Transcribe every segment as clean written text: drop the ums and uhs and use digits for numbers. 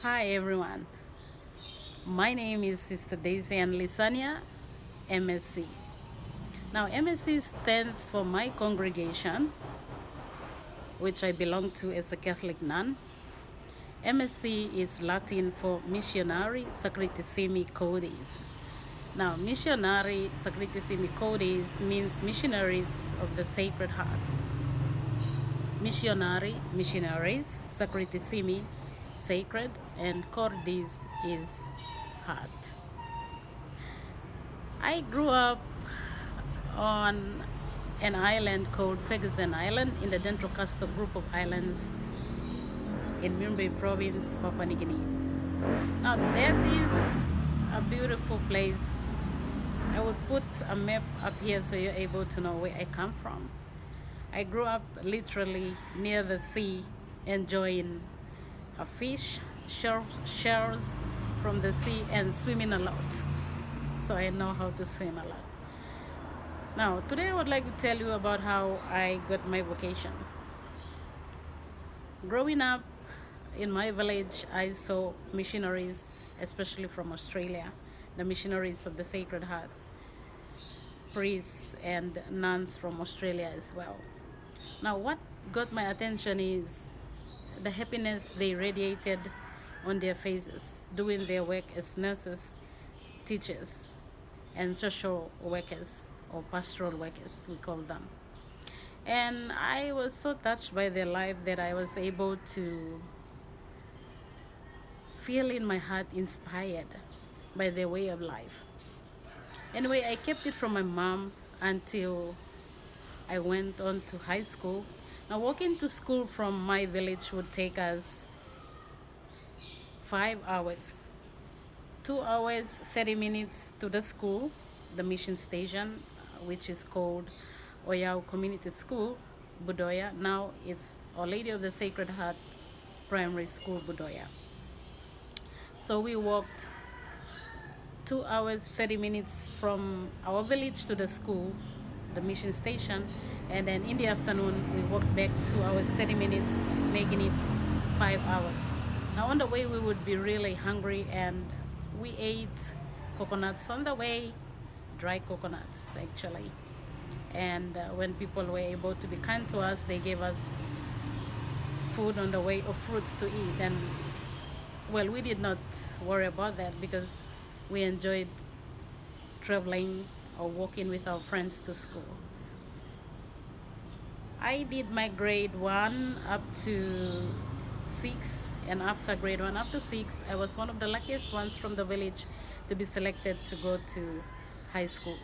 Hi everyone, my name is Sister Daisy and Lisania, MSC. Now, MSC stands for my congregation, which I belong to as a Catholic nun. MSC is Latin for Missionari Sacritissimi Codis. Now, Missionari Sacritissimi Codis means missionaries of the Sacred Heart. Missionaries, Sacritissimi, sacred, and Cordis is heart. I grew up on an island called Ferguson Island in the Dentro-Casto group of islands in Murray province, Papua New Guinea. Now that is a beautiful place. I would put a map up here so you're able to know where I come from. I grew up literally near the sea, enjoying a fish, shells from the sea, and swimming a lot. So I know how to swim a lot. Now, today I would like to tell you about how I got my vocation. Growing up in my village, I saw missionaries, especially from Australia, the missionaries of the Sacred Heart, priests and nuns from Australia as well. Now, what got my attention is the happiness they radiated on their faces doing their work as nurses, teachers, and social workers, or pastoral workers, we call them. And I was so touched by their life that I was able to feel in my heart inspired by their way of life. Anyway, I kept it from my mom until I went on to high school. Now, walking to school from my village would take us 5 hours. 2 hours, 30 minutes to the school, the mission station, which is called Oyao Community School, Budoya. Now it's Our Lady of the Sacred Heart Primary School, Budoya. So we walked 2 hours, 30 minutes from our village to the school, the mission station, and then in the afternoon we walked back 2 hours, 30 minutes, making it 5 hours. Now on the way we would be really hungry, and we ate coconuts on the way, dry coconuts actually. And when people were able to be kind to us, they gave us food on the way, or fruits to eat. And well, we did not worry about that because we enjoyed traveling or walking with our friends to school. I did my grade 1 up to 6, and after grade 1 up to 6, I was one of the luckiest ones from the village to be selected to go to high school.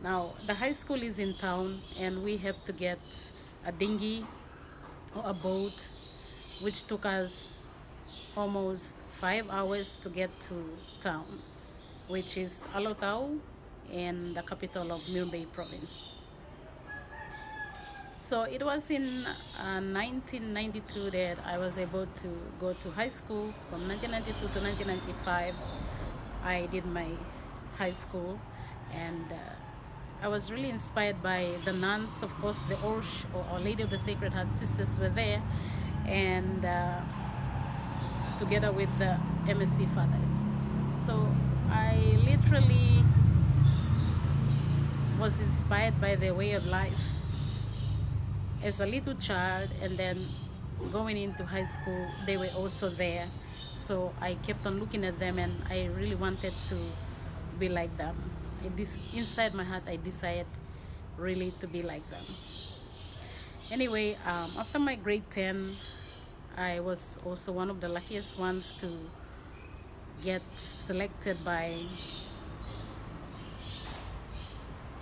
Now, the high school is in town, and we have to get a dinghy or a boat, which took us almost 5 hours to get to town, which is Alotau, in the capital of Murray province. So it was in 1992 that I was able to go to high school. From 1992 to 1995, I did my high school, and I was really inspired by the nuns. Of course, the Orsh, or Our Lady of the Sacred Heart sisters, were there, and together with the MSC fathers. So I literally was inspired by their way of life as a little child, and then going into high school they were also there. So I kept on looking at them, and I really wanted to be like them. Inside my heart I decided really to be like them. Anyway, after my grade 10, I was also one of the luckiest ones to get selected by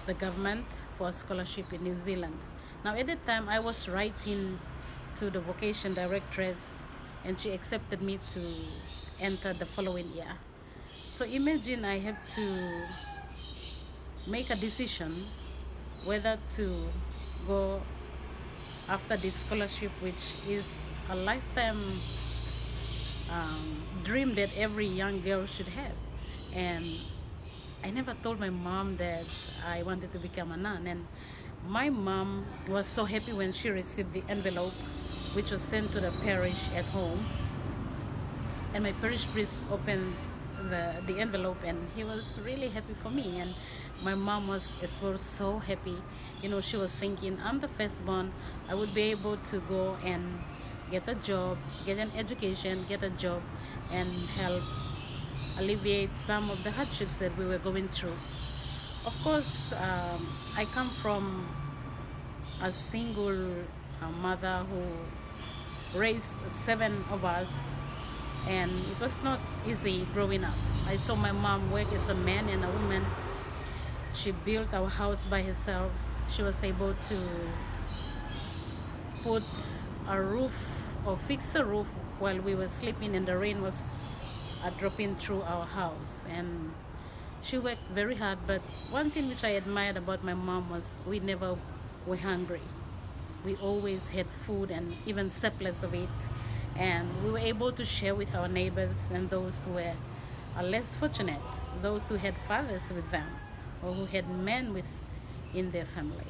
the government for a scholarship in New Zealand. Now at that time I was writing to the vocation directress, and she accepted me to enter the following year. So imagine I have to make a decision whether to go after this scholarship, which is a lifetime dream that every young girl should have. And I never told my mom that I wanted to become a nun, and my mom was so happy when she received the envelope, which was sent to the parish at home. And my parish priest opened the envelope, and he was really happy for me. And my mom was as well so happy. You know, she was thinking, I'm the firstborn, I would be able to go and get a job, get an education, get a job, and help alleviate some of the hardships that we were going through. Of course, I come from a single mother who raised seven of us, and it was not easy growing up. I saw my mom work as a man and a woman. She built our house by herself. She was able to put a roof or fix the roof while we were sleeping and the rain was dropping through our house. And she worked very hard, but one thing which I admired about my mom was we never were hungry. We always had food and even surplus of it, and we were able to share with our neighbors and those who were less fortunate, those who had fathers with them or who had men with in their family.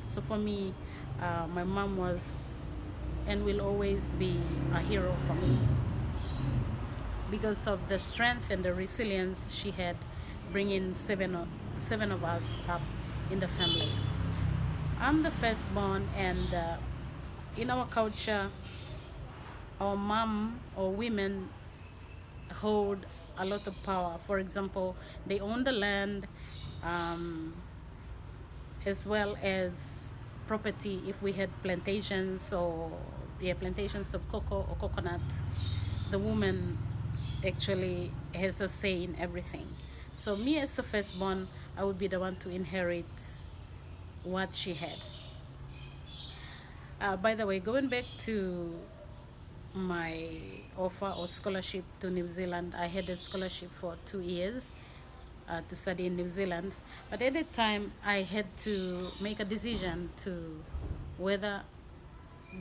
So for me, my mom was and will always be a hero for me because of the strength and the resilience she had, bringing seven of us up in the family. I'm the firstborn, and in our culture, our mom or women hold a lot of power. For example, they own the land, um, as well as property. If we had plantations or plantations of cocoa or coconut, the woman actually has a say in everything. So me as the firstborn, I would be the one to inherit what she had. By the way, going back to my offer or scholarship to New Zealand, I had a scholarship for 2 years to study in New Zealand. But at that time, I had to make a decision to whether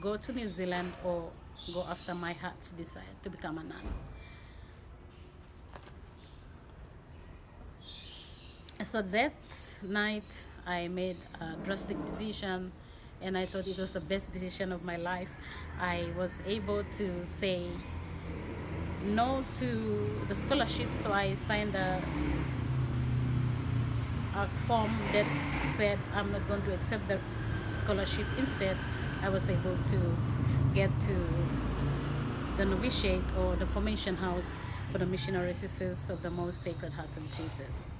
go to New Zealand or go after my heart's desire to become a nun. So that night, I made a drastic decision, and I thought it was the best decision of my life. I was able to say no to the scholarship, so I signed a form that said I'm not going to accept the scholarship. Instead, I was able to get to the novitiate or the formation house for the missionary sisters of the Most Sacred Heart of Jesus.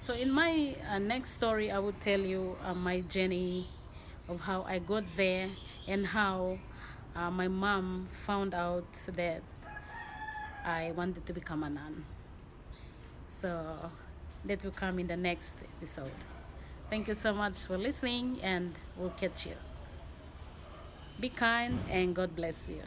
So in my next story, I would tell you my journey of how I got there and how my mom found out that I wanted to become a nun. So that will come in the next episode. Thank you so much for listening, and we'll catch you. Be kind and God bless you.